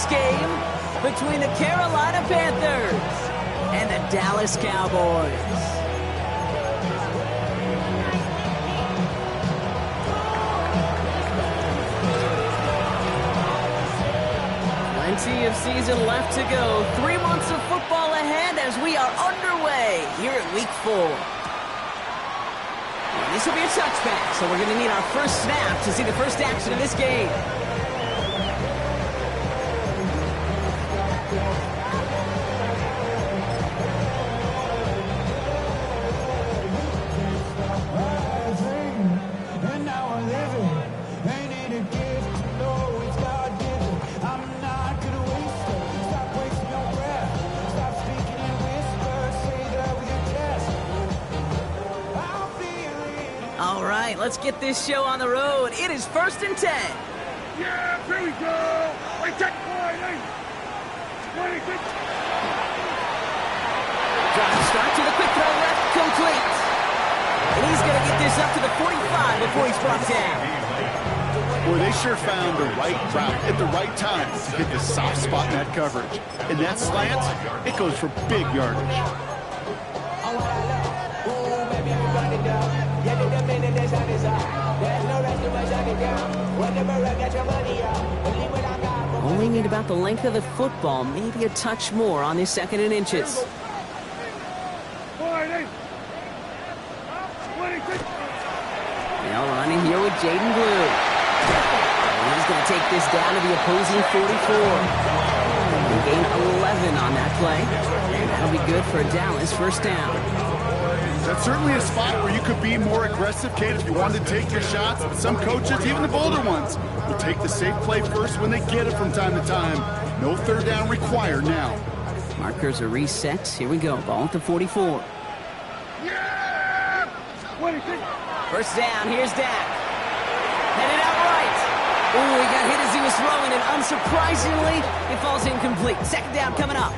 this game between the Carolina Panthers and the Dallas Cowboys. Plenty of season left to go. 3 months of football ahead as we are underway here at Week 4. This will be a touchback, so we're going to need our first snap to see the first action of this game. All right, let's get this show on the road. It is 1st and 10. Yeah, here we go. We take point. Drive start to the quick throw left, complete. And he's going to get this up to the 45 before he's brought down. Boy, they sure found the right route at the right time to hit the soft spot in that coverage. And that slant, it goes for big yardage. Only need about the length of the football, maybe a touch more on this 2nd and inches. Now running here with Jaden Blue. And he's going to take this down to the opposing 44. He gained 11 on that play. And that'll be good for a Dallas first down. That's certainly a spot where you could be more aggressive, Kate, if you wanted to take your shots. But some coaches, even the bolder ones, will take the safe play first when they get it from time to time. No third down required now. Markers are reset. Here we go. Ball at the 44. Yeah! First down. Here's Dak. Headed out right. Ooh, he got hit as he was throwing, and unsurprisingly, it falls incomplete. 2nd down coming up.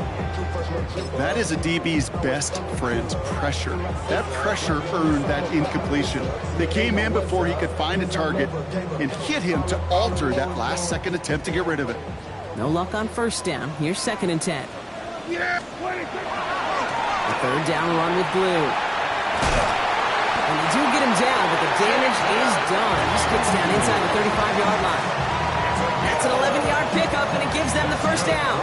That is a DB's best friend, pressure. That pressure earned that incompletion. They came in before he could find a target and hit him to alter that last-second attempt to get rid of it. No luck on first down. Here's 2nd and 10. Yeah! The 3rd down run with Blue. And they do get him down, but the damage is done. He just gets down inside the 35-yard line. That's an 11-yard pickup, and it gives them the first down.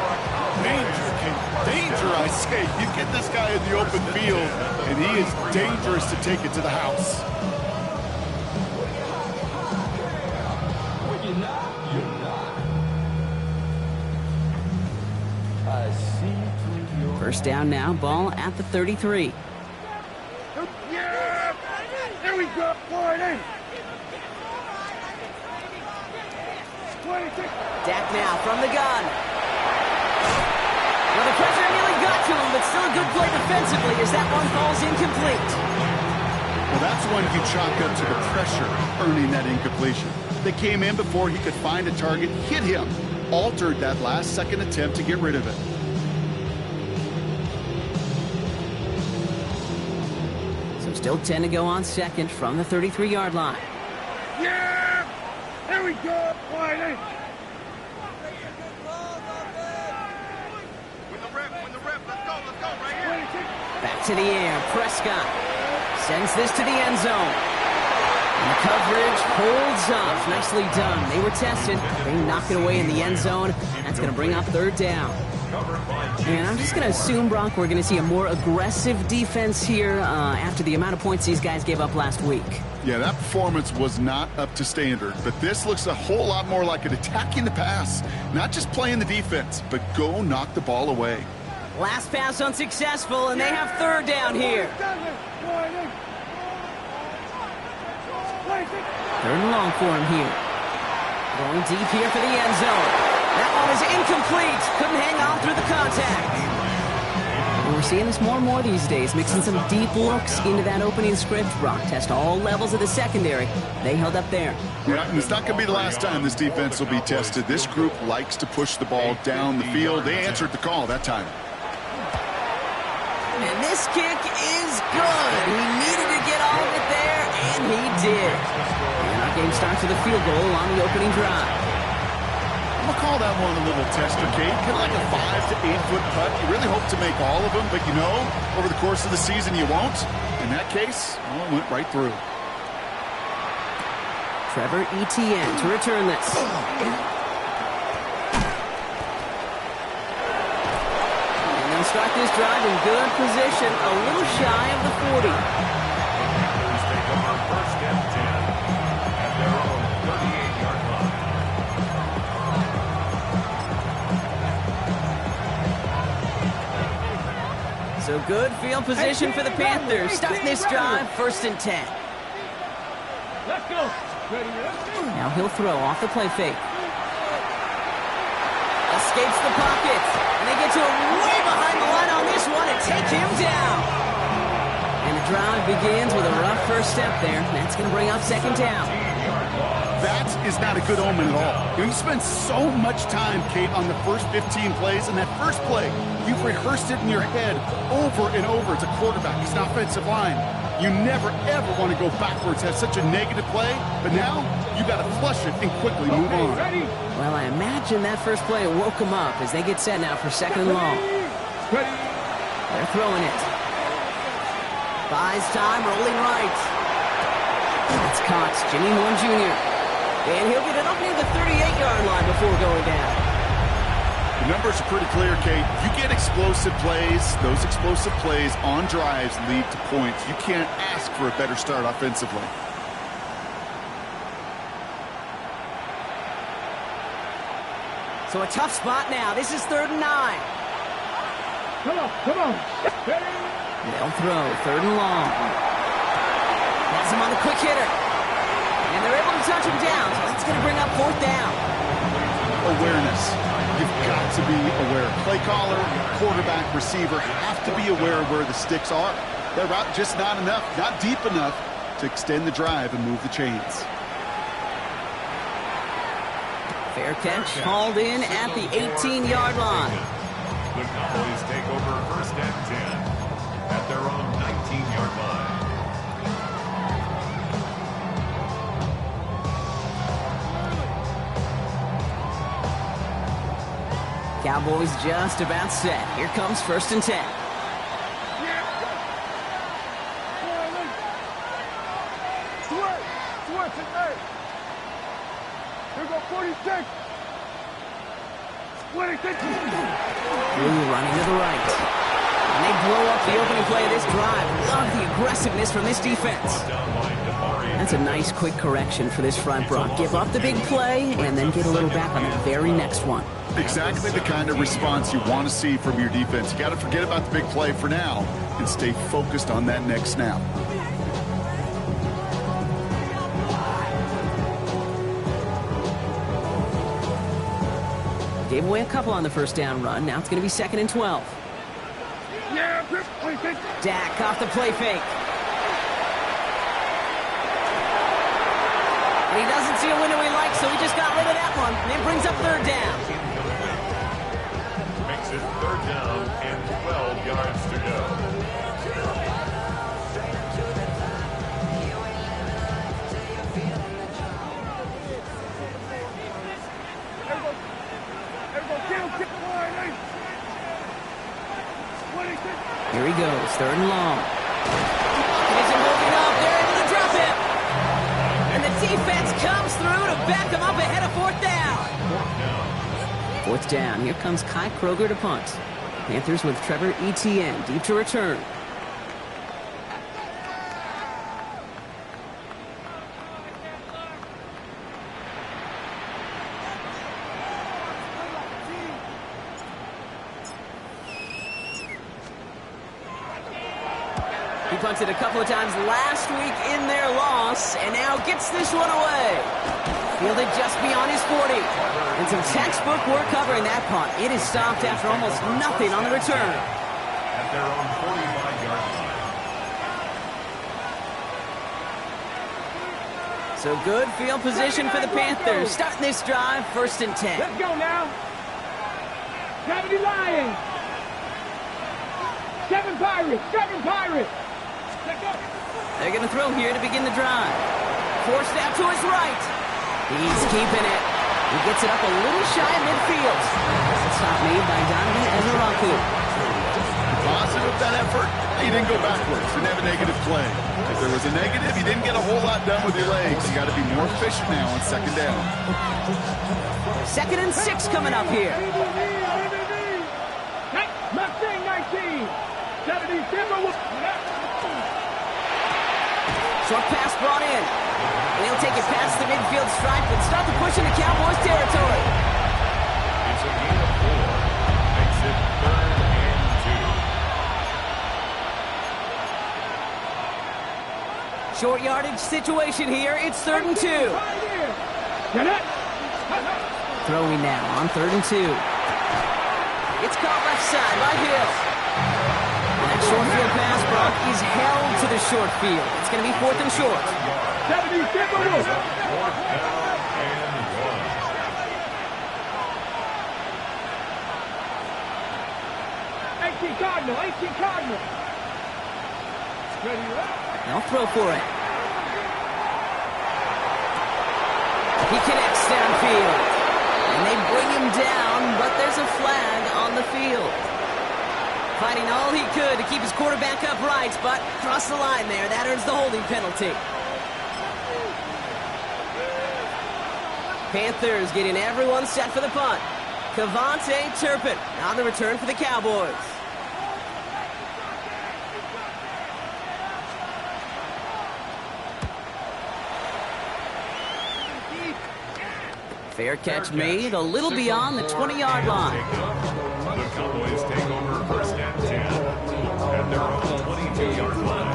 Danger, I say. You get this guy in the open field, and he is dangerous to take it to the house. First down now, ball at the 33. Yeah! There we go. 40. Dak now from the gun. Well, the pressure nearly got to him, but still a good play defensively as that one falls incomplete. Well, that's one you chalk up to the pressure earning that incompletion. They came in before he could find a target, hit him, altered that last-second attempt to get rid of it. So still 10 to go on 2nd from the 33-yard line. Yeah! There we go. 40. Back to the air. Prescott sends this to the end zone. And the coverage holds up. Nicely done. They were tested. They knock it away in the end zone. That's going to bring up 3rd down. And I'm just going to assume, Brock, we're going to see a more aggressive defense here after the amount of points these guys gave up last week. Yeah, that performance was not up to standard, but this looks a whole lot more like it attacking the pass. Not just playing the defense, but go knock the ball away. Last pass unsuccessful, and they have 3rd down here. 3rd and long for him here. Going deep here for the end zone. That one is incomplete. Couldn't hang on through the contact. And we're seeing this more and more these days, mixing some deep looks into that opening script. Brock test all levels of the secondary. They held up there. Yeah, and it's not going to be the last time this defense will be tested. This group likes to push the ball down the field. They answered the call that time. And this kick is good. He needed to get all of it there, and he did. And our game starts with a field goal on the opening drive. I'll call that one a little tester, Kate. Kind of like a 5 to 8 foot putt. You really hope to make all of them, but you know, over the course of the season, you won't. In that case, well, it went right through. Trevor Etienne to return this. And they'll start this drive in good position, a little shy of the 40. Take over first and 10 at their own 38-yard line. So good field position for the Panthers. Starting this drive, first and 10. Let's go. Now he'll throw off the play fake. Escapes the pocket. And they get to him way behind the line on this one and take him down. And the drive begins with a rough first step there. That's going to bring up second down. That is not a good omen at all. You spend so much time, Kate, on the first 15 plays, and that first play, you've rehearsed it in your head over and over as a quarterback, as an offensive line. You never, ever want to go backwards, have such a negative play, but now you got to flush it and quickly move on. Well, I imagine that first play woke them up as they get set now for second and long. They're throwing it. Buys time, rolling right. That's caught. Jimmy Horn Jr. And he'll get it up near the 38-yard line before going down. The numbers are pretty clear, Kate. You get explosive plays. Those explosive plays on drives lead to points. You can't ask for a better start offensively. So a tough spot now. This is 3rd and 9. Come on. They'll throw 3rd and long. Has him on the quick hitter. And they're able to touch him down, so that's going to bring up 4th down. Awareness. You've got to be aware. Play caller, quarterback, receiver have to be aware of where the sticks are. That route just not enough, not deep enough to extend the drive and move the chains. Fair catch, hauled in at the 18-yard line. The Cowboys take over first and 10 at their own 19-yard line. Cowboys just about set. Here comes 1st and 10. Here go 46. 26. Blue running to the right. And they blow up the opening play of this drive. Love the aggressiveness from this defense. That's a nice quick correction for this front, Brock. Give up the big play and then get a little back on the very next one. Exactly the kind of response you want to see from your defense. You got to forget about the big play for now and stay focused on that next snap. Gave away a couple on the first down run. Now it's going to be 2nd and 12. Dak off the play fake. And he doesn't see a window he likes, so he just got rid of that one. And it brings up 3rd down. Makes it 3rd down and 12 yards to go. Here he goes, 3rd and long. He isn't moving up. They're able to drop him. And the defense comes through to back him up ahead of 4th down. 4th down. Here comes Kai Kroger to punt. Panthers with Trevor Etienne deep to return. He punted a couple of times last week in their loss, and now gets this one away. Fielded just beyond his 40. And some textbook work covering that punt. It is stopped after almost nothing on the return. At their own 45-yard line. So good field position for the Panthers. Starting this drive, 1st and 10. Let's go now. 70 Lions. 7 Pirates. 7 Pirates. They're going to throw here to begin the drive. Forced out to his right. He's keeping it. He gets it up a little shy of midfield. Stop made by Donovan Ezeraku. Positive of that effort, he didn't go backwards. Didn't have a negative play. If there was a negative, you didn't get a whole lot done with your legs. You got to be more efficient now on second down. 2nd and 6 coming up here. Mustang 19. 70 Timber. Short pass brought in. And he'll take it past the midfield stripe and start the push into Cowboys territory. It's a gain of 4. Makes it 3rd and 2. Short yardage situation here. It's 3rd and 2. Throwing now on 3rd and 2. It's caught left side by Hill. And that short field pass, Brock, is held to the short field. It's going to be 4th and short. 70 Timber. 4th down and 1. 18 Cardinal. 18 Cardinal. Ready up. They'll throw for it. He connects downfield. And they bring him down, but there's a flag on the field. Fighting all he could to keep his quarterback upright, but crossed the line there. That earns the holding penalty. Panthers getting everyone set for the punt. Kavontae Turpin on the return for the Cowboys. Fair catch made a little beyond the 20-yard line. The Cowboys take over 1st and 10 at their own 22-yard line.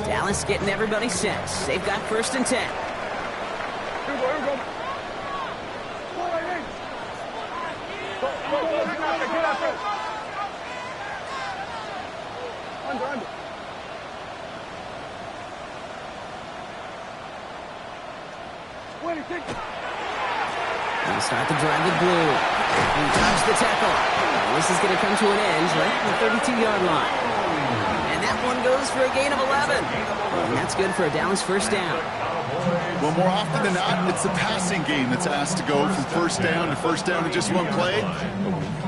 Dallas getting everybody set. They've got 1st and 10. Here we go. Get out there. Under. They'll start the drive with Blue. He dodged the tackle. This is going to come to an end right at the 32-yard line. And that one goes for a gain of 11. And that's good for a Dallas 1st down. Well, more often than not, it's the passing game that's asked to go from 1st down to 1st down in just one play.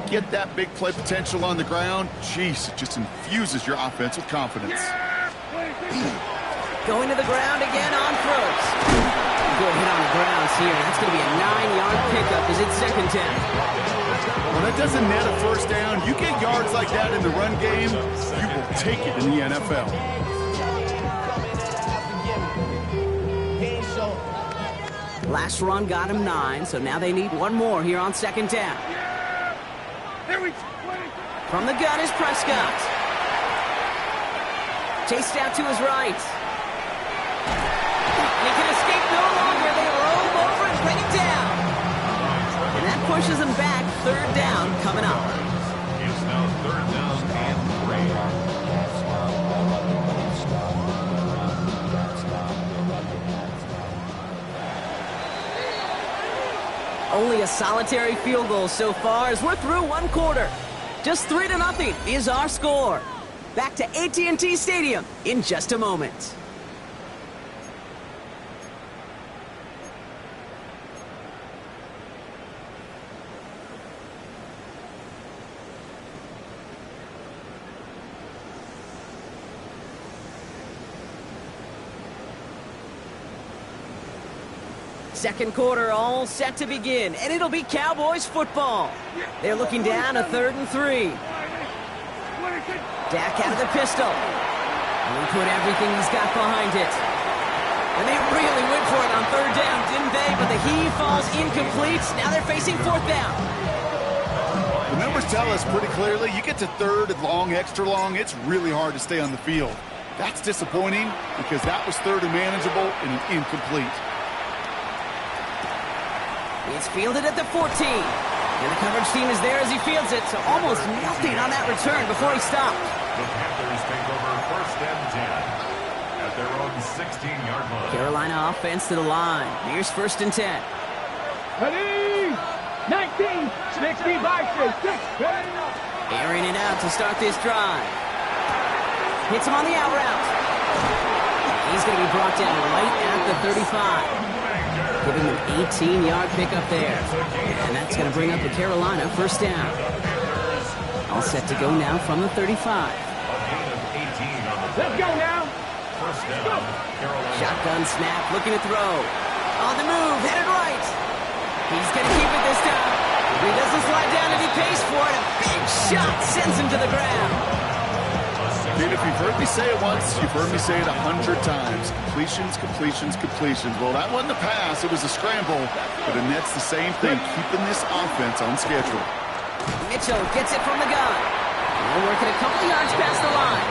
Get that big play potential on the ground. Jeez, it just infuses your offense with confidence. Going to the ground again on throws. Good hit on the grounds here. That's going to be a 9-yard pickup as it's 2nd down. Well, that doesn't net a 1st down. You get yards like that in the run game, you will take it in the NFL. Last run got him 9, so now they need one more here on 2nd down. From the gun is Prescott. Chased out to his right. He can escape no longer. They roll over and bring him down. And that pushes him back. 3rd down coming up. It's now 3rd down and 3. Only a solitary field goal so far as we're through one quarter. Just 3-0 is our score. Back to AT&T Stadium in just a moment. Second quarter all set to begin, and it'll be Cowboys football. They're looking down a 3rd and 3. Dak out of the pistol. And he put everything he's got behind it. And they really went for it on 3rd down, didn't they? But the heave falls incomplete. Now they're facing 4th down. The numbers tell us pretty clearly, you get to 3rd and long, extra long, it's really hard to stay on the field. That's disappointing because that was 3rd and manageable and an incomplete. It's fielded at the 14. And the coverage team is there as he fields it, so almost nothing on that return before he stopped. The Panthers take over 1st and 10 at their own 16-yard line. Carolina offense to the line. Here's 1st and 10. Ready? 19. 60 by 6. Airing it out to start this drive. Hits him on the out route. He's going to be brought down right at the 35. Giving him an 18-yard pickup there. And that's going to bring up the Carolina first down. All set to go now from the 35. Let's go now. Shotgun snap, looking to throw. On the move, headed right. He's going to keep it this time. He doesn't slide down and he pays for it. A big shot sends him to the ground. Dude, if you've heard me say it once, you've heard me say it 100 times. Completions, completions, completions. Well, that wasn't a pass. It was a scramble. But the Nets the same thing, keeping this offense on schedule. Mitchell gets it from the gun. Now working a couple yards past the line.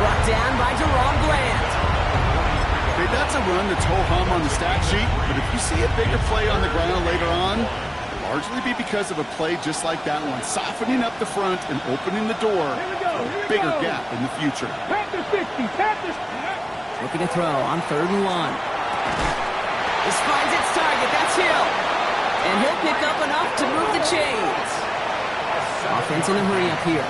Brought down by Jerome Bland. Okay, that's a run that's ho-hum on the stat sheet, but if you see a bigger play on the ground later on, it'll largely be because of a play just like that one, softening up the front and opening the door for a bigger gap in the future. Panther 60, Panther. Looking to throw on 3rd and 1. This finds its target. That's Hill. And he'll pick up enough to move the chains. Offense in a hurry up here.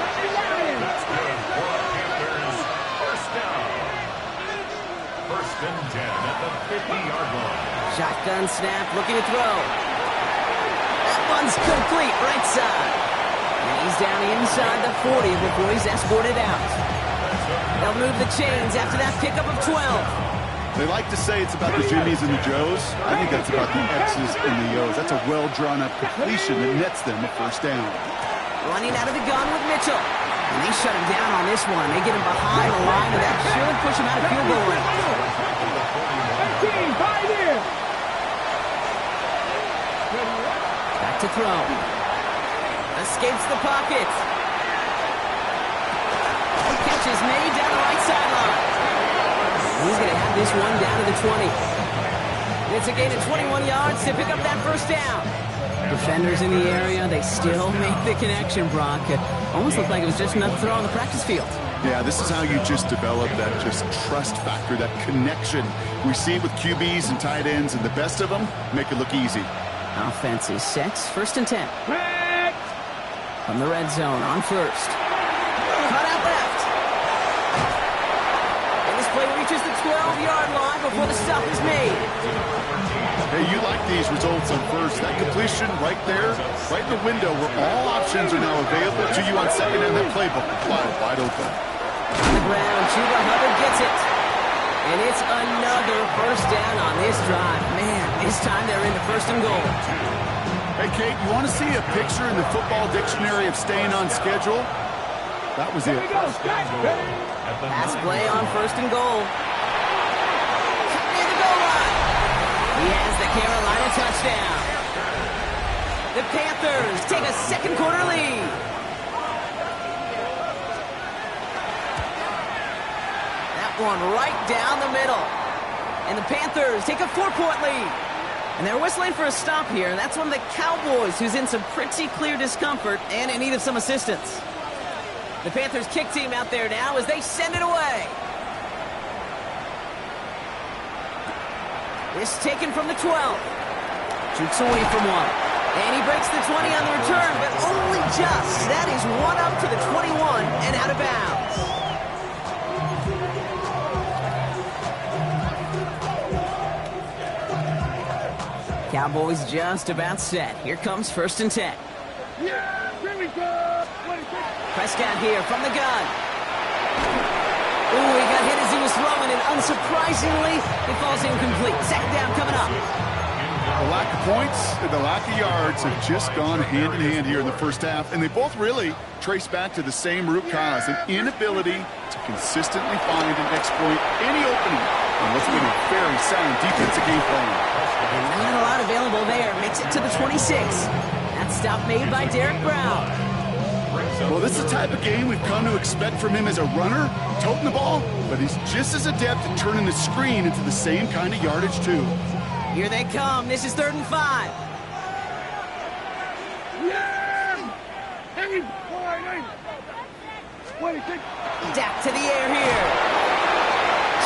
First and 10 at the 50-yard line. Shotgun snap, looking to throw. That one's complete, right side. And he's down inside the 40 before he's escorted out. They'll move the chains after that pickup of 12. They like to say it's about the Jimmies and the Joes. I think that's about the X's and the O's. That's a well-drawn-up completion that nets them a first down. Running out of the gun with Mitchell. And they shut him down on this one. They get him behind the line, and that should push him out of field goal range. 18, 5 here. Back to throw. Escapes the pocket. Catch is made down the right sideline. He's going to have this one down to the 20. It's a gain of 21 yards to pick up that first down. Defenders in the area, they still make the connection, Brock. It almost looked like it was just another throw on the practice field. Yeah, this is how you just develop that just trust factor, that connection. We see it with QBs and tight ends, and the best of them make it look easy. Offense is set. 1st and 10. Back. From the red zone on 1st. Cut out left. And this play reaches the 12-yard line before the stop is made. Hey, you like these results on 1st. That completion right there, right in the window where all options are now available to you on 2nd, and that playbook wide open. On the ground, Chuba Hubbard gets it. And it's another first down on this drive. Man, this time they're in the 1st and goal. Hey, Kate, you want to see a picture in the football dictionary of staying on schedule? That was it. Here we go. Pass play on 1st and goal. Near the goal line. He has the Carolina touchdown. The Panthers take a 2nd quarter lead. That one right down the middle. And the Panthers take a 4-point lead. And they're whistling for a stop here. That's one of the Cowboys who's in some pretty clear discomfort and in need of some assistance. The Panthers kick team out there now as they send it away. This taken from the 12. Shoots away from one. And he breaks the 20 on the return, but only just. That is one up to the 21 and out of bounds. Cowboys just about set. Here comes 1st and 10. Yeah, here we go. Prescott here from the gun. Ooh, he got hit as he was throwing, and unsurprisingly, it falls incomplete. 2nd down coming up. The lack of points and the lack of yards have just gone hand in hand here in the 1st half, and they both really trace back to the same root cause, an inability to consistently find and exploit any opening on what's been a very sound defensive game plan. Not a lot available there. Makes it to the 26. That stop made by Derek Brown. Well, this is the type of game we've come to expect from him as a runner, toting the ball, but he's just as adept at turning the screen into the same kind of yardage, too. Here they come. This is 3rd and 5. Yeah! Hey, 26. Dak to the air here.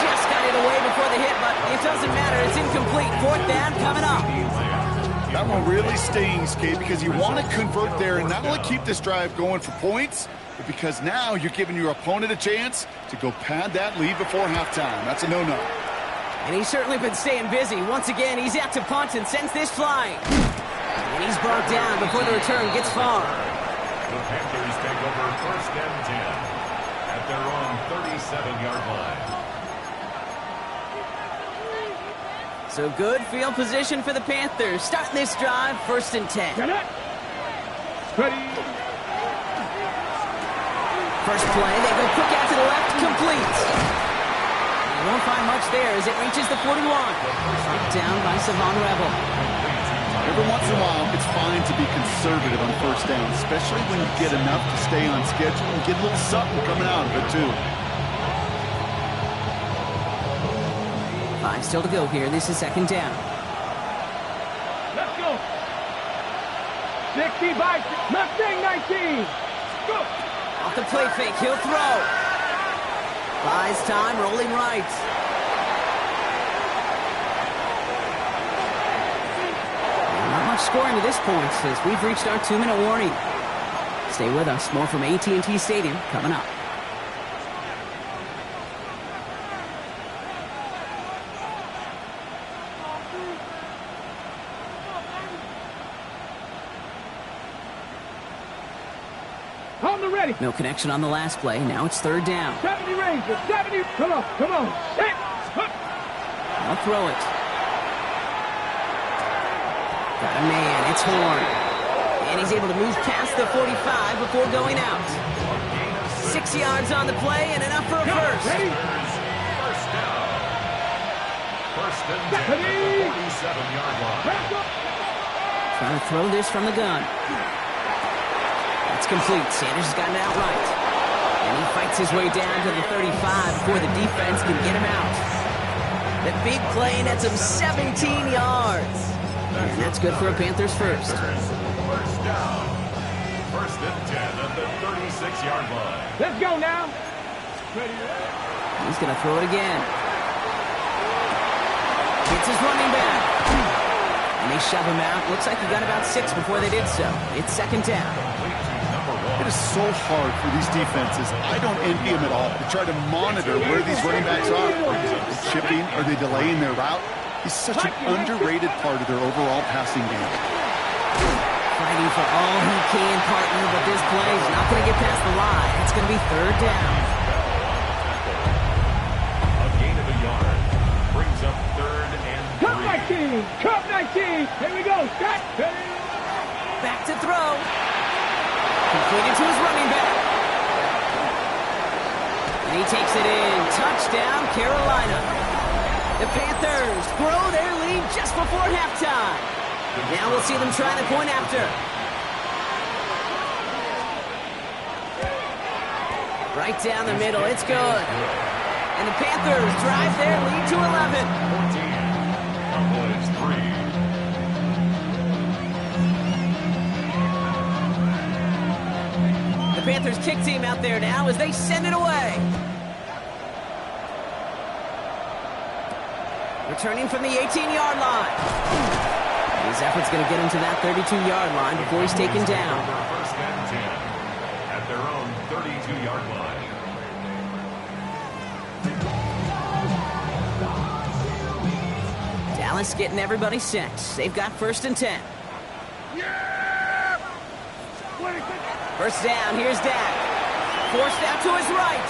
Just got it away before the hit, but it doesn't matter. It's incomplete. 4th down coming up. That one really stings, Kate, because you want to convert there and not only keep this drive going for points, but because now you're giving your opponent a chance to go pad that lead before halftime. That's a no-no. And he's certainly been staying busy. Once again, he's out to punt and sends this flying. And he's brought down before the return gets far. The Panthers take over 1st and 10 at their own 37-yard line. So good field position for the Panthers. Starting this drive, 1st and 10. Get it. Ready. First play, they go quick out to the left, complete. They won't find much there as it reaches the 41. Knocked down by Savon Rebel. Every once in a while, it's fine to be conservative on 1st down, especially when you get enough to stay on schedule and get a little something coming out of it, too. 5 still to go here. This is 2nd down. Let's go. 60 by Mustang 19. Go. Off the play fake, he'll throw. Buys time, rolling right. Not much scoring to this point as we've reached our 2-minute warning. Stay with us. More from AT&T Stadium coming up. On the ready. No connection on the last play. Now it's 3rd down. 70 Rangers. 70. Come on. Come on. Hit. I'll throw it. Got a man. It's Horn. And he's able to move past the 45 before going out. 6 yards on the play and enough for a first. Ready. 1st down. 1st and 10 at the 47-yard line. Trying to throw this from the gun. It's complete. Sanders has gotten it out right. And he fights his way down to the 35 before the defense can get him out. The big play nets him 17 yards. And that's good for a Panthers first. 1st down. 1st and 10 at the 36-yard line. Let's go now. Ready. He's going to throw it again. Gets his running back. And they shove him out. Looks like he got about 6 before they did so. It's 2nd down. It is so hard for these defenses. I don't envy them at all to try to monitor where these running backs are. Are they chipping? Are they delaying their route? He's such an underrated part of their overall passing game. Fighting for all he can, partner, but this play is not going to get past the line. It's going to be 3rd down. A gain of a yard brings up 3rd and 3. Cup 19. Cup 19. Here we go. Shot. Back to throw. Completed to his running back. And he takes it in. Touchdown, Carolina. The Panthers grow their lead just before halftime. Now we'll see them try the point after. Right down the middle. It's good. And the Panthers drive their lead to 11. 14. Cowboys 3. Panthers kick team out there now as they send it away. Returning from the 18-yard line. His effort's going to get him to that 32-yard line before he's taken down. 1st and 10 at their own 32-yard line. Dallas getting everybody set. They've got 1st and 10. First down, here's Dak. Forced out to his right.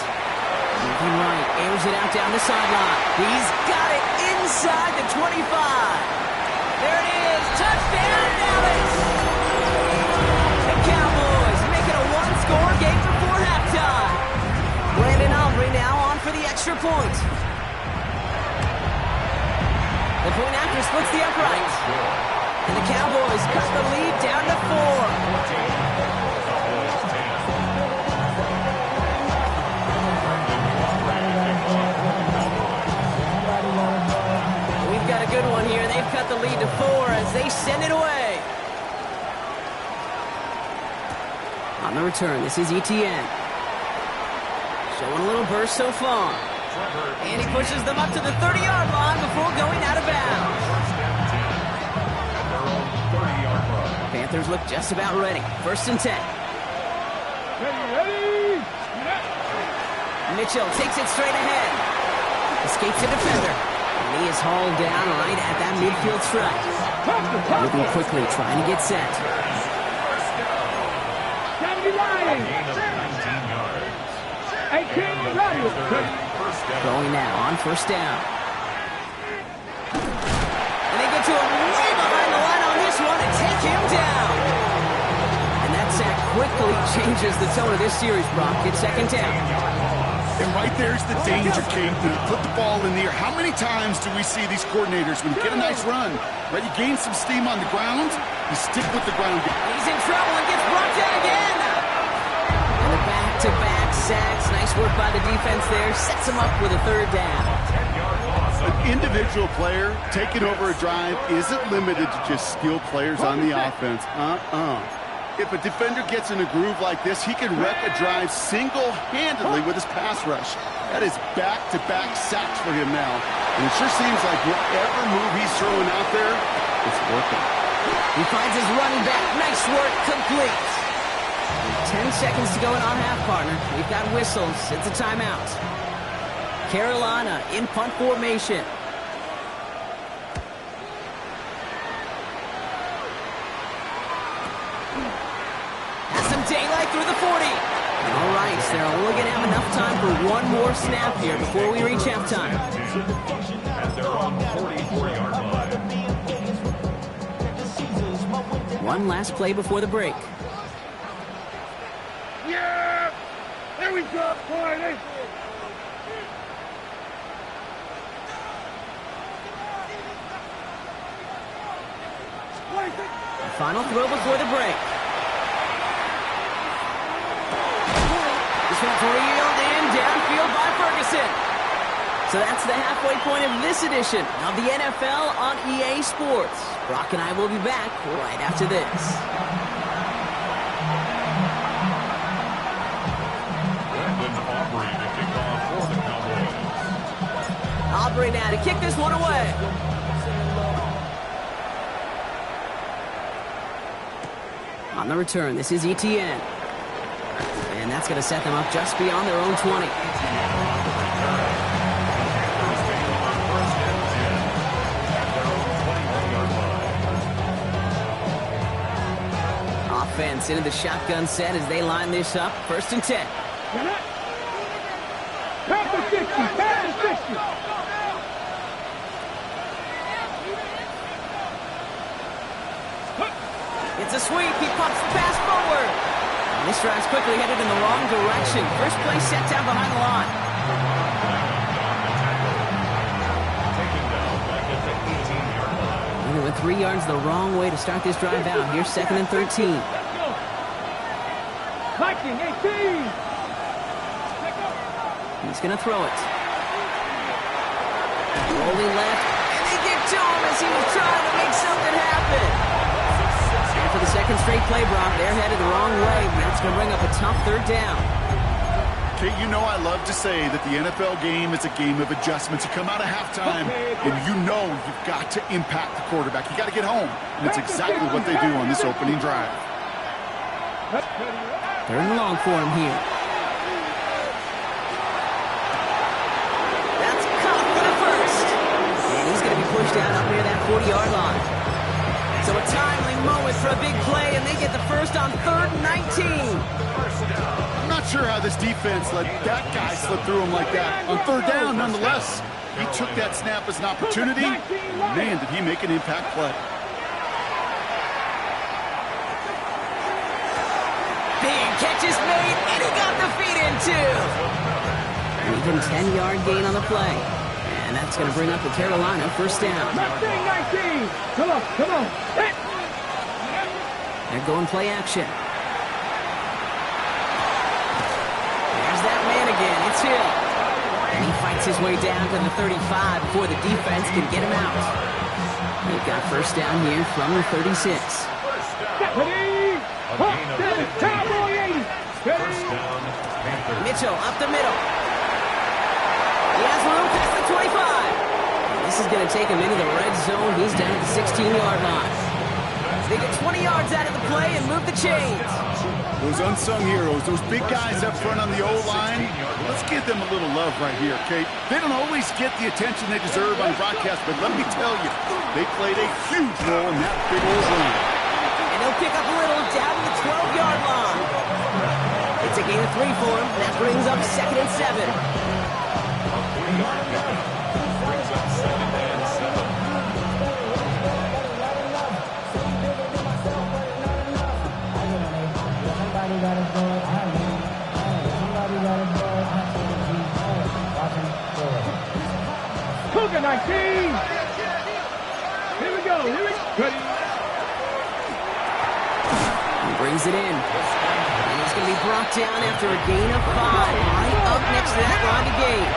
Moving right, airs it out down the sideline. He's got it inside the 25. There it is, touchdown Dallas! The Cowboys make it a one-score game before halftime. Brandon Aubrey now on for the extra point. The point after splits the uprights. And the Cowboys cut the lead down to 4. Good one here. They've cut the lead to 4 as they send it away. On the return, this is ETN. Showing a little burst so far. And he pushes them up to the 30-yard line before going out of bounds. Panthers look just about ready. 1st and 10. Ready. Mitchell takes it straight ahead. Escapes the defender. And And he is hauled down right at that midfield stripe. Moving quickly, trying to get set. 70 Lions. 18 Lions. Throwing now on first down. And they get to him way behind the line on this one and take him down. And that sack quickly changes the tone of this series, Brock. It's second down. And right there's the danger, Kate. When you put the ball in the air, how many times do we see these coordinators, when you get a nice run, right, you gain some steam on the ground, you stick with the ground. He's in trouble and gets brought down again. And the back-to-back sacks. Nice work by the defense there. Sets him up with a third down. An individual player taking over a drive isn't limited to just skilled players on the offense. If a defender gets in a groove like this, he can wreck a drive single-handedly with his pass rush. That is back-to-back sacks for him now. And it sure seems like whatever move he's throwing out there, it's working. He finds his running back. Nice work, complete. 10 seconds to go in our half, partner. We've got whistles. It's a timeout. Carolina in punt formation. Has some daylight through the 40. All right, so they're only going to have enough time for one more snap here before we reach halftime. At their own 44-yard line. One last play before the break. Yeah! There we go, boy. Final throw before the break. This one's reeled in downfield by Ferguson. So that's the halfway point of this edition of the NFL on EA Sports. Brock and I will be back right after this. Aubrey now to kick this one away. On the return, this is ETN. And that's going to set them up just beyond their own 20. Offense into the shotgun set as they line this up. First and 10. Pass the 60, pass the 60. It's a sweep. He pops the pass forward. And this drive's quickly headed in the wrong direction. First play set down behind the line. And they went 3 yards the wrong way to start this drive out. Here's second and 13. Viking 18. He's going to throw it. Rolling left. And they get to him as he was trying to make something happen. And for the second straight play, Brock, they're headed the wrong way. And that's going to bring up a tough third down. Kate, you know I love to say that the NFL game is a game of adjustments. You come out of halftime, and you know you've got to impact the quarterback. You got to get home. And it's exactly what they do on this opening drive. Third and long for him here. That's caught for the first. And he's going to be pushed out up near that 40-yard line. So a timely moment for a big play, and they get the first on 3rd and 19. I'm not sure how this defense let that guy slip through him like that. On third down, nonetheless, he took that snap as an opportunity. Man, did he make an impact play. Big catch is made, and he got the feet in, too. An even 10-yard gain on the play. And that's going to bring up the Carolina first down. 19. Come on, come on. They're going play action. There's that man again. It's Hill. And he fights his way down to the 35 before the defense can get him out. They've got first down here from the 36. Mitchell up the middle. He has room past the 25. This is going to take him into the red zone. He's down at the 16-yard line. They get 20 yards out of the play and move the chains. Those unsung heroes, those big guys up front on the O-line, let's give them a little love right here, Kate. They don't always get the attention they deserve on the broadcast, but let me tell you, they played a huge role in that big old win. And they'll pick up a little down to the 12-yard line. It's a gain of 3 for him. That brings up 2nd and 7. A 3-yard gain. Brings up 2nd and 7. Cougar 19. Here we go. Ready. He brings it in. And he's going to be brought down after a gain of 5. Right up next to that line to gain.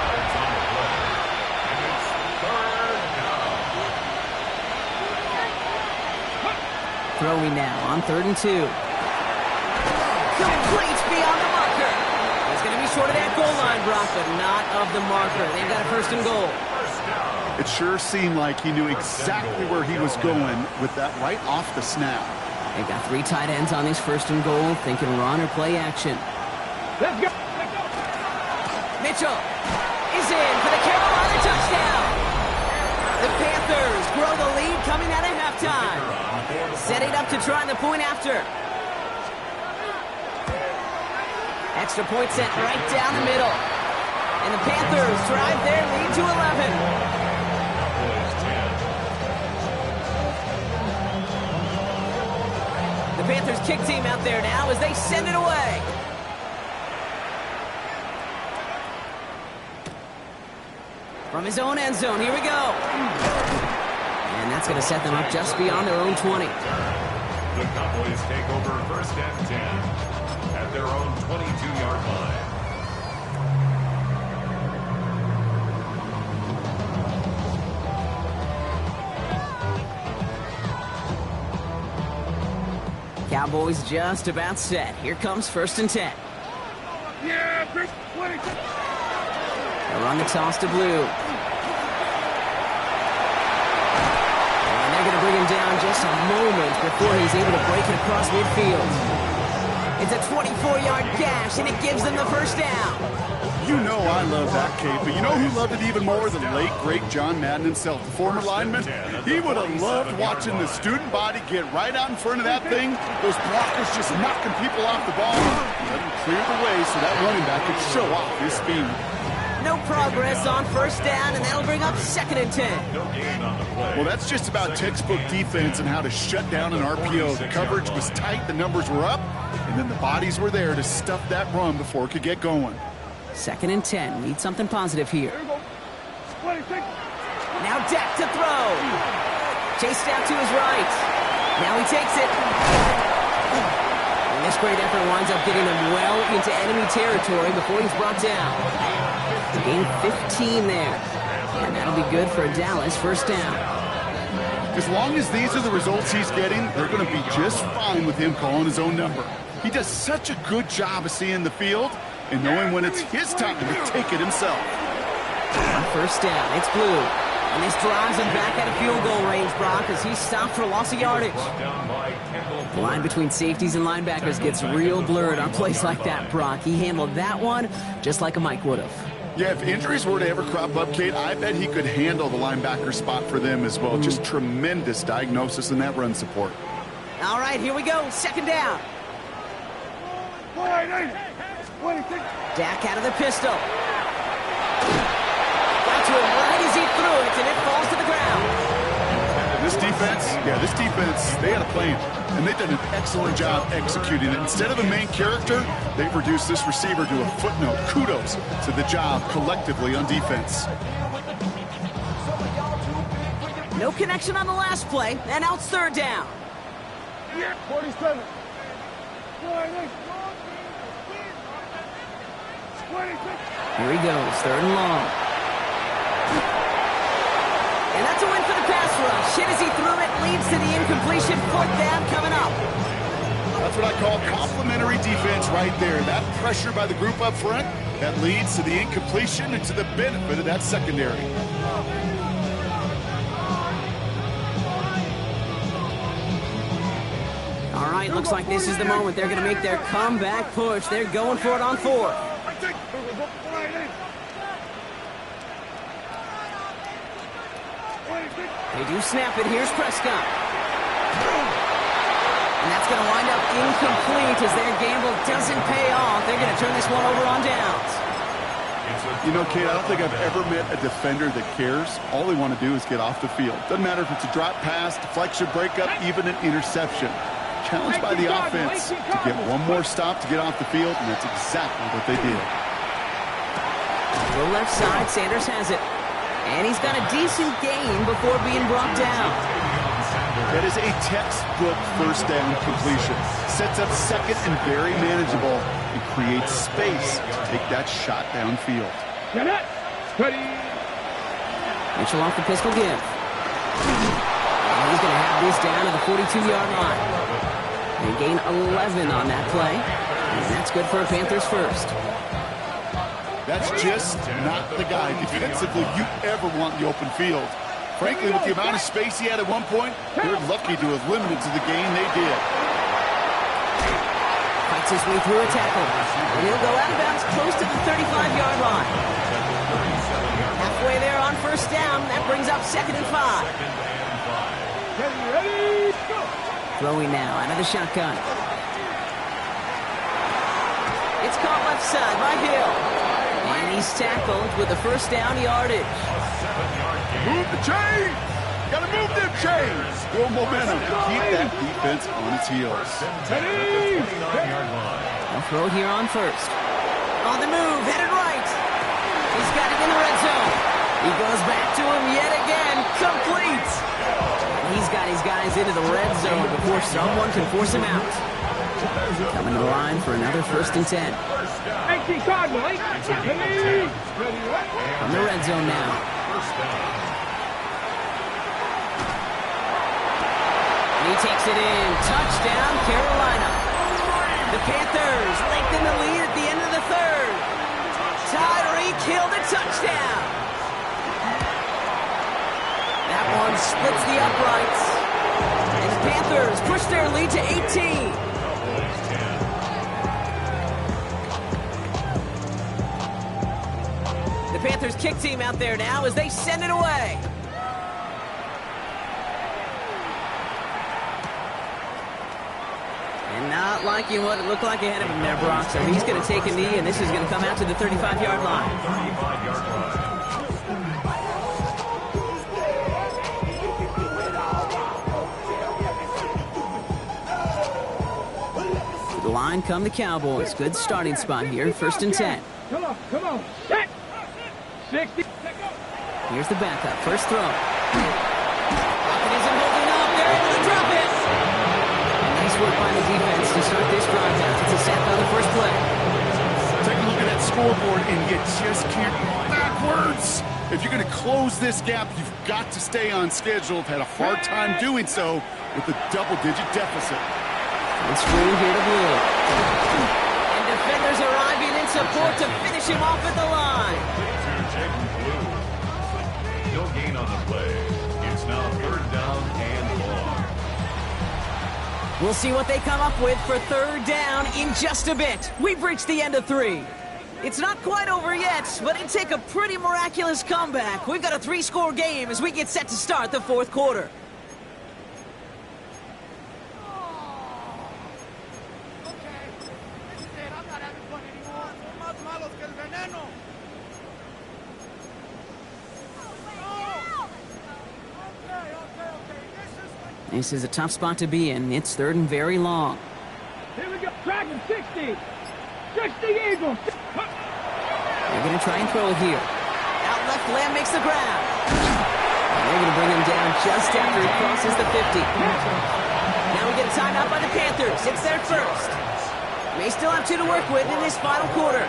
Throwing now on 3rd and 2. Complete beyond the marker. He's going to be short of that goal line, Brock, but not of the marker. They've got a 1st and goal. It sure seemed like he knew exactly where he was going with that right off the snap. They've got 3 tight ends on this 1st and goal, thinking run or play action. Let's go. Mitchell is in for the Carolina touchdown. The Panthers grow the lead coming out of halftime. Setting up to try the point after. Extra point sent right down the middle. And the Panthers drive their lead to 11. The Panthers kick team out there now as they send it away. From his own end zone, here we go. And that's going to set them up just beyond their own 20. The Cowboys take over 1st and 10 at their own 22-yard line. Cowboys just about set. Here comes 1st and 10. Yeah, big 20. They'll run the toss to Blue. And they're going to bring him down just a moment before he's able to break it across midfield. It's a 24-yard gash, and it gives them the 1st down. You know I love that, Kate, but you know who loved it even more? The late, great John Madden himself, the former lineman. He would have loved watching the student body get right out in front of that thing, those blockers just knocking people off the ball, let him clear the way so that running back could show off his speed. No progress on 1st down, and that'll bring up 2nd and 10. No gain on the play. Well, that's just about textbook defense and how to shut down an RPO. The coverage was tight, the numbers were up, and then the bodies were there to stuff that run before it could get going. 2nd and 10. Need something positive here. Here we go. 26. Now Dak to throw. Chased out to his right. Now he takes it. And this great effort winds up getting him well into enemy territory before he's brought down. Gain 15 there. And that'll be good for a Dallas 1st down. As long as these are the results he's getting, they're going to be just fine with him calling his own number. He does such a good job of seeing the field and knowing when it's his time to take it himself. On 1st down, it's Blue. And this drives him back out of field goal range, Brock, as he's stopped for loss of yardage. The line between safeties and linebackers gets real blurred on plays like that, Brock. He handled that one just like a Mike would have. Yeah, if injuries were to ever crop up, Kate, I bet he could handle the linebacker spot for them as well. Just tremendous diagnosis in that run support. All right, here we go. 2nd down. 26. Dak out of the pistol. Got to him right as he threw it, and it falls to the ground. This defense, they had a plan, and they've done an excellent job executing it. Instead of a main character, they've reduced this receiver to a footnote. Kudos to the job collectively on defense. No connection on the last play, and now it's 3rd down. 47. 26. Here he goes, 3rd and long. And that's a win for the pass rush. Hit as he threw it, leads to the incompletion. 4th down coming up. That's what I call complementary defense right there. That pressure by the group up front, that leads to the incompletion and to the benefit of that secondary. All right, it looks like this is the moment they're going to make their comeback push. They're going for it on 4th. They do snap it. Here's Prescott. And that's going to wind up incomplete as their gamble doesn't pay off. They're going to turn this one over on downs. You know, Kate, I don't think I've ever met a defender that cares. All they want to do is get off the field. Doesn't matter if it's a drop pass, deflection, breakup, even an interception. Challenged by the offense to get one more stop to get off the field, and that's exactly what they did. To the left side, Sanders has it. And he's got a decent gain before being brought down. That is a textbook first down completion. Sets up second and very manageable and creates space to take that shot downfield. Mitchell off the pistol give. And he's going to have this down to the 42-yard line. They gain 11 on that play. And that's good for a Panthers first. That's just not the guy defensively you ever want in the open field. Frankly, with the amount of space he had at one point, they're lucky to have limited to the gain they did. Fights his way through a tackle. And he'll go out of bounds close to the 35-yard line. Halfway there on first down. That brings up 2nd and 5. Throwing now out of the shotgun. It's caught left side by Hill. And he's tackled with the first down yardage. Move the chains! Gotta move them chains! Build momentum. Keep that defense on its heels. They'll throw here on first. On the move, headed right. He's got it in the red zone. He goes back to him yet again. Complete. He's got his guys into the red zone before someone can force him out. Coming to the line for another 1st and 10. From the red zone now. And he takes it in. Touchdown, Carolina. The Panthers lengthen the lead at the end of the 3rd. Tyreek Hill the touchdown. That one splits the uprights. And the Panthers push their lead to 18. The Panthers kick team out there now as they send it away. And not liking what it looked like ahead of him there, Brock. So he's going to take a knee, and this is going to come out to the 35-yard line. 35-yard line. To the line come the Cowboys. Good starting spot here, 1st and 10. Come on, set. 60. Here's the backup, first throw. Pocket isn't holding up, they're able to drop it. Nice work by the defense to start this drive out. It's a sack on the first play. Take a look at that scoreboard, and you just can't go backwards. If you're going to close this gap, you've got to stay on schedule. I've had a hard time doing so with a double-digit deficit. And screen here to Blue. And defenders arriving in support to finish him off at the line. No gain on the play. It's now 3rd down and long. We'll see what they come up with for 3rd down in just a bit. We've reached the end of 3. It's not quite over yet, but it'd take a pretty miraculous comeback. We've got a 3-score game as we get set to start the 4th quarter. This is a tough spot to be in. It's 3rd and very long. Here we go. Dragon 60. 60 Eagles. They're going to try and throw it here. Out left, Lamb makes the grab. And they're going to bring him down just after he crosses the 50. Now we get a timeout by the Panthers. It's their first. May still have 2 to work with in this final quarter.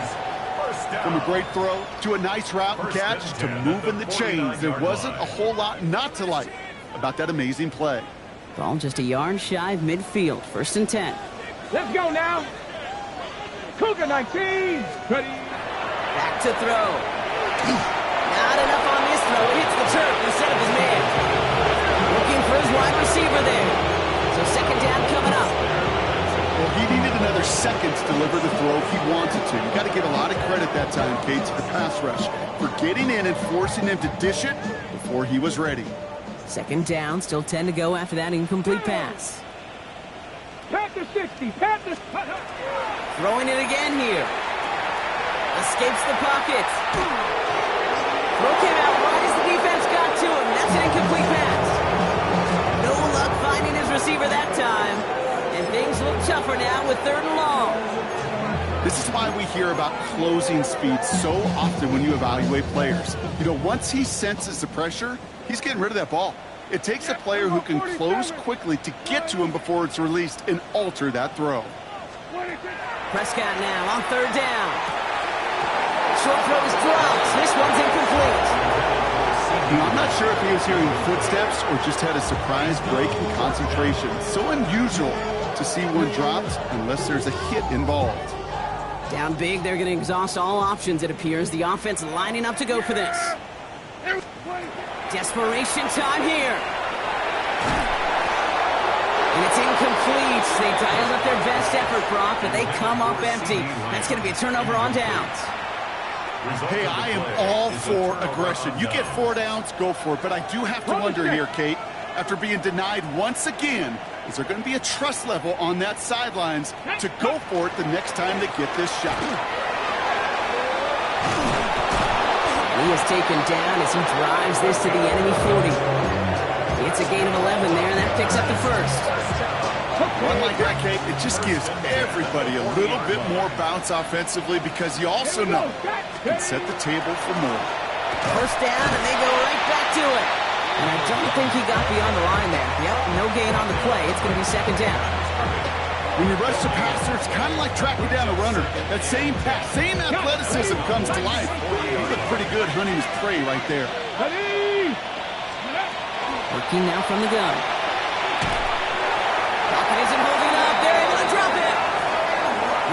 From a great throw to a nice route and catch to moving the chains, there wasn't a whole lot not to like about that amazing play. Ball just a yard shy of midfield. 1st and 10. Let's go now. Cougar 19. Ready. Back to throw. Not enough on this throw. It hits the turf instead of his man. Looking for his wide receiver there. So 2nd down coming up. seconds to deliver the throw he wanted to. You got to give a lot of credit that time, Kate, to the pass rush for getting in and forcing him to dish it before he was ready. Second down, still 10 to go after that incomplete pass. Panther 60, Panther. Throwing it again here. Escapes the pocket. Throw came out wide as the defense got to him. That's an incomplete pass. No luck finding his receiver that time. And things look tougher now with 3rd and long. This is why we hear about closing speed so often when you evaluate players. You know, once he senses the pressure, he's getting rid of that ball. It takes a player who can close quickly to get to him before it's released and alter that throw. Prescott now on 3rd down. Short throw is dropped. This one's incomplete. You know, I'm not sure if he was hearing footsteps or just had a surprise break in concentration. So unusual to see one dropped unless there's a hit involved. Down big, they're going to exhaust all options, it appears. The offense lining up to go for this. Desperation time here. And it's incomplete. They dialed up their best effort, Brock, but they come up empty. That's going to be a turnover on downs. Hey, I am all for aggression. You get 4 downs, go for it. But I do have to wonder here, Kate, after being denied once again, is there going to be a trust level on that sidelines to go for it the next time they get this shot? He is taken down as he drives this to the enemy 40. It's a gain of 11 there, and that picks up the first. One like that, Kate, it just gives everybody a little bit more bounce offensively because you also know you can set the table for more. First down, and they go right back to it. And I don't think he got beyond the line there. Yep, no gain on the play. It's going to be 2nd down. When you rush the passer, it's kind of like tracking down a runner. That same pass, same athleticism comes to life. You look pretty good hunting his prey right there. Working now from the gun. Falcon isn't holding up. They're able to drop it.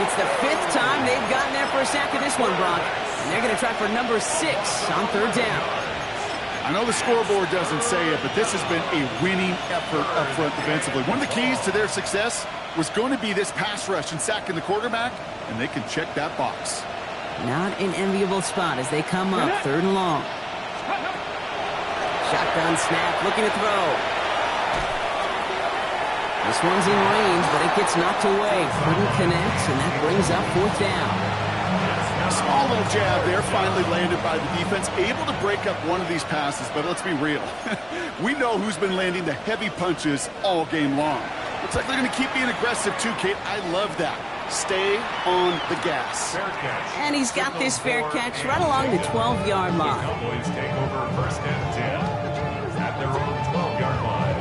It's the 5th time they've gotten their first sack of this one, Brock. And they're going to try for number 6 on 3rd down. I know the scoreboard doesn't say it, but this has been a winning effort up front defensively. One of the keys to their success was going to be this pass rush and sacking the quarterback, and they can check that box. Not an enviable spot as they come up 3rd and long. Shotgun snap, looking to throw. This one's in range, but it gets knocked away. Couldn't connect, and that brings up 4th down. Small little jab there, finally landed by the defense. Able to break up one of these passes, but let's be real. We know who's been landing the heavy punches all game long. Looks like they're going to keep being aggressive too, Kate. I love that. Stay on the gas. And he's got this fair catch right along the 12-yard line. The Cowboys take over 1st and 10 at their own 12-yard line.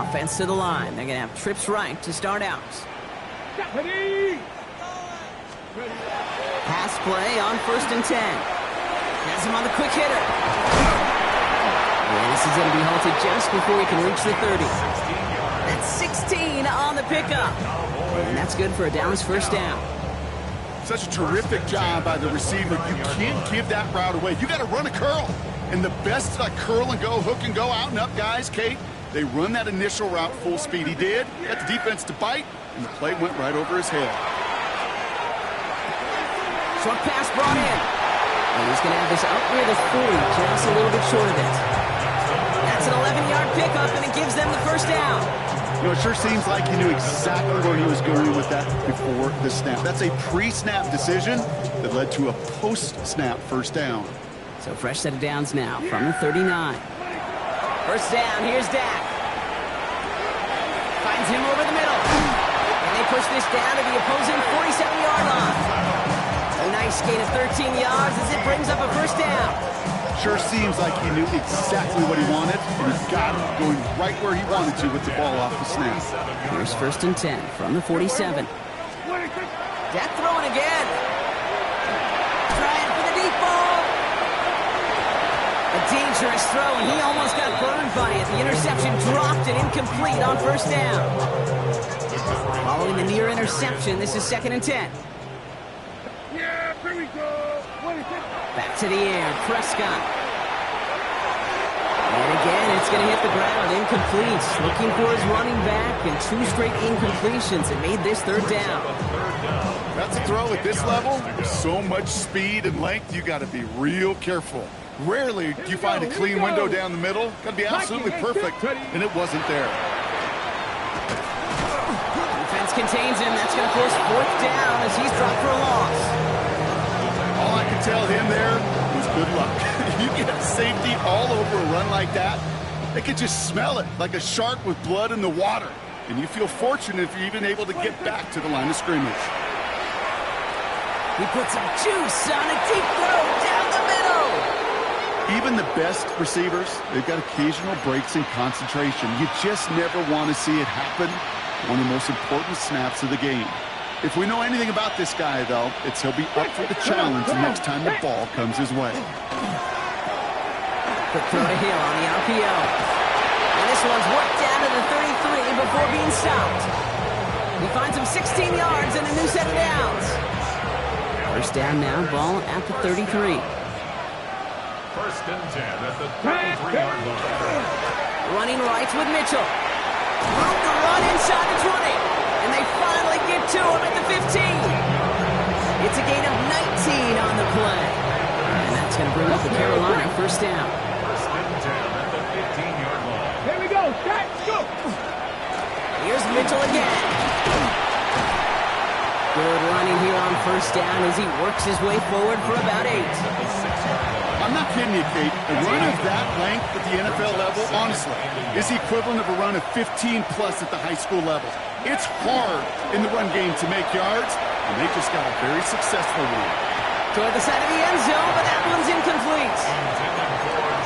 Offense to the line. They're going to have trips right to start out. Pass play on 1st and 10. Has him on the quick hitter. And this is going to be halted just before he can reach the 30. That's 16 on the pickup. And that's good for a Dallas 1st down. Such a terrific job by the receiver. You can't give that route away. You got to run a curl. And the best curl and go, hook and go, out and up guys, Kate, they run that initial route full speed. He did. Got the defense to bite, and the play went right over his head. Short pass brought in. And he's going to have this out near the 40, just a little bit short of it. That's an 11-yard pickup, and it gives them the 1st down. You know, it sure seems like he knew exactly where he was going with that before the snap. That's a pre-snap decision that led to a post-snap 1st down. So fresh set of downs now from the 39. 1st down, here's Dak. Finds him over the middle. And they push this down to the opposing 47-yard line. A nice gain of 13 yards as it brings up a 1st down. Sure seems like he knew exactly what he wanted, and he got it going right where he wanted to with the ball off the snap. Here's 1st and 10 from the 47. Dak throwing again. Trying for the deep ball. A dangerous throw, and he almost got burned by it. The interception dropped and incomplete on 1st down. Following the near interception, this is 2nd and 10. Yeah, here we go. Back to the air, Prescott. And again, it's going to hit the ground, incomplete. Looking for his running back, and 2 straight incompletions. It made this 3rd down. That's a throw at this level. So much speed and length, you got to be real careful. Rarely do you find a clean window down the middle. Got to be absolutely perfect, and it wasn't there. Defense contains him. That's going to force 4th down as he's dropped for a loss. All I can tell him there was good luck. You get a safety all over a run like that, they could just smell it like a shark with blood in the water. And you feel fortunate if you're even able to get back to the line of scrimmage. He puts some juice on a deep throw down the middle. Even the best receivers, they've got occasional breaks in concentration. You just never want to see it happen. One of the most important snaps of the game. If we know anything about this guy, though, it's he'll be up for the challenge the next time the ball comes his way. Quick throw to Hill on the RPO. And this one's worked down to the 33 before being stopped. He finds him 16 yards and a new set of downs. 1st down now, ball at the 33. 1st and 10 at the 33-yard line. Running right with Mitchell. Room to run inside the 20. And they finally get to him at the 15. It's a gain of 19 on the play. And that's going to bring up the Carolina 1st down. 1st and 10 at the 15-yard line. Here we go. Start, go. Here's Mitchell again. Good running here on 1st down as he works his way forward for about 8. I'm not kidding you, Kate. A run of that length at the NFL level, honestly, is the equivalent of a run of 15-plus at the high school level. It's hard in the run game to make yards, and they just got a very successful one. Toward the side of the end zone, but that one's incomplete.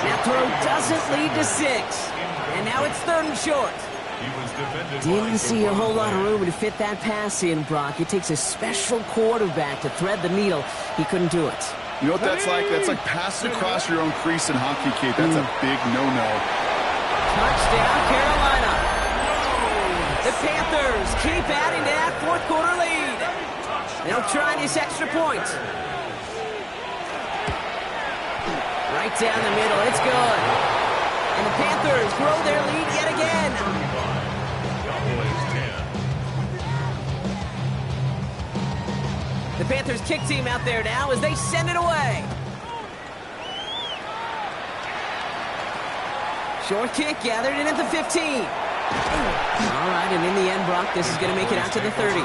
That throw doesn't lead to 6. And now it's 3rd and short. Didn't see a whole lot of room to fit that pass in, Brock. It takes a special quarterback to thread the needle. He couldn't do it. You know what that's like? That's like passing across your own crease in hockey, Kate. That's a big no-no. Touchdown, Carolina. The Panthers keep adding to that 4th quarter lead. They'll try this extra point. Right down the middle. It's good. And the Panthers grow their lead yet again. The Panthers kick team out there now as they send it away. Short kick gathered in at the 15. All right, and in the end, Brock, this is going to make it out to the 30.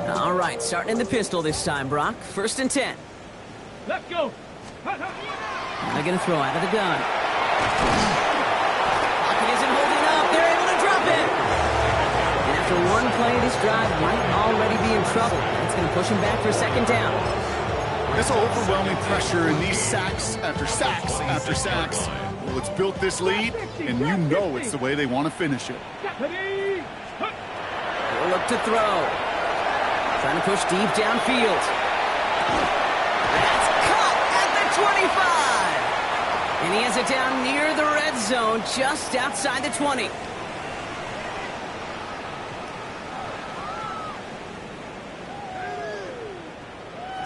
All right, starting in the pistol this time, Brock. 1st and 10. Let's go. They're going to throw out of the gun. Pocket isn't holding up. They're able to drop it. And after one play, this drive might already be in trouble. It's going to push him back for 2nd down. This overwhelming pressure and these sacks after sacks after sacks. Well, it's built this lead, and you know it's the way they want to finish it. He'll look to throw. Trying to push deep downfield. That's caught at the 25. And he has it down near the red zone, just outside the 20.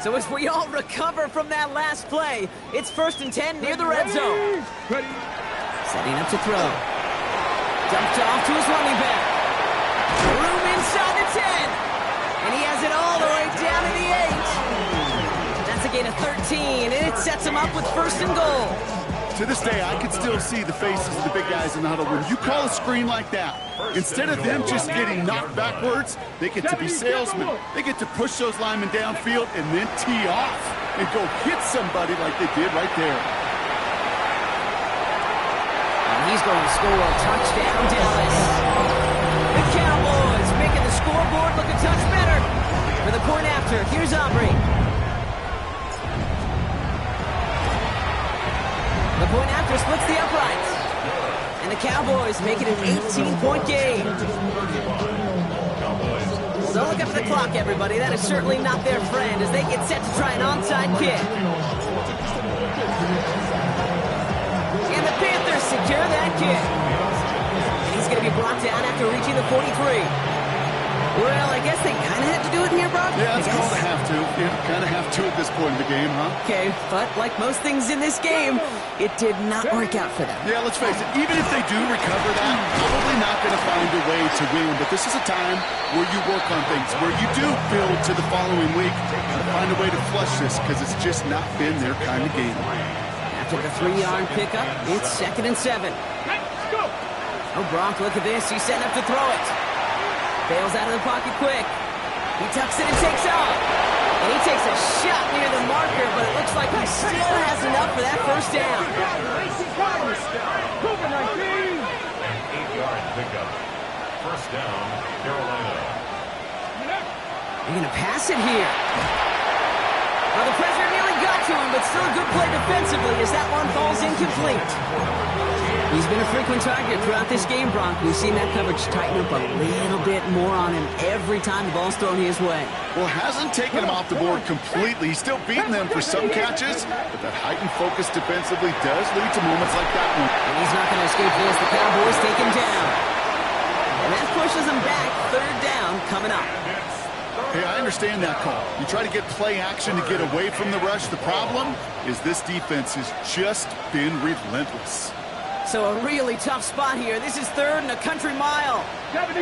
So as we all recover from that last play, it's 1st and 10 near the red zone. Setting up to throw. Dumped off to his running back. Room inside the 10. And he has it all the way down to the 8. That's a gain of 13, and it sets him up with 1st and goal. To this day, I can still see the faces of the big guys in the huddle. When you call a screen like that, instead of them just getting knocked backwards, they get to be salesmen. They get to push those linemen downfield and then tee off and go hit somebody like they did right there. And he's going to score a touchdown, Dallas. The Cowboys making the scoreboard look a touch better. For the point after, here's Aubrey. The point after splits the uprights. And the Cowboys make it an 18-point game. Don't look up at the clock, everybody. That is certainly not their friend as they get set to try an onside kick. And the Panthers secure that kick. And he's going to be brought down after reaching the 43. Well, I guess they kind of had to do it in here, Brock. Yeah, it's called a have to. You kind of have to at this point in the game, huh? Okay, but like most things in this game, it did not work out for them. Yeah, let's face it, even if they do recover that, probably not going to find a way to win. But this is a time where you work on things, where you do build to the following week and find a way to flush this because it's just not been their kind of game. After the 3-yard pickup, it's 2nd and 7. Oh, Brock, look at this. He's setting up to throw it. Bails out of the pocket quick. He tucks it and takes off. And he takes a shot near the marker, but it looks like he still has enough for that first down. An 8-yard pickup. First down, Carolina. They're going to pass it here. Well, the pressure nearly got to him, but still a good play defensively as that one falls incomplete. He's been a frequent target throughout this game, Brock. We've seen that coverage tighten up a little bit more on him every time the ball's thrown his way. Well, hasn't taken him off the board completely. He's still beating them for some catches, but that heightened focus defensively does lead to moments like that one. And he's not going to escape this. The Cowboys take him down. And that pushes him back. 3rd down coming up. Hey, I understand that call. You try to get play action to get away from the rush. The problem is this defense has just been relentless. So a really tough spot here. This is 3rd and a country mile. 3rd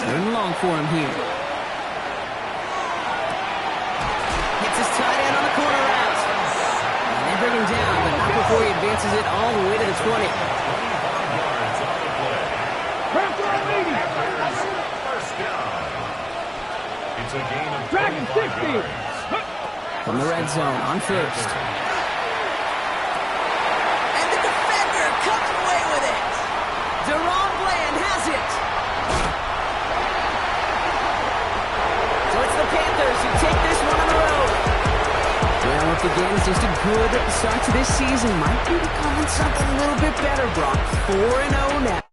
and long for him here. Hits his tight end on the corner route. And they bring him down, but not before he advances it all the way to the 20. First down. It's a gain of Dragon 25 yards. From the red zone on 1st. And the defender comes away with it. Deron Bland has it. So it's the Panthers who take this one on the road. Well, once again, it's just a good start to this season. Might be becoming something a little bit better, Brock. 4-0 now.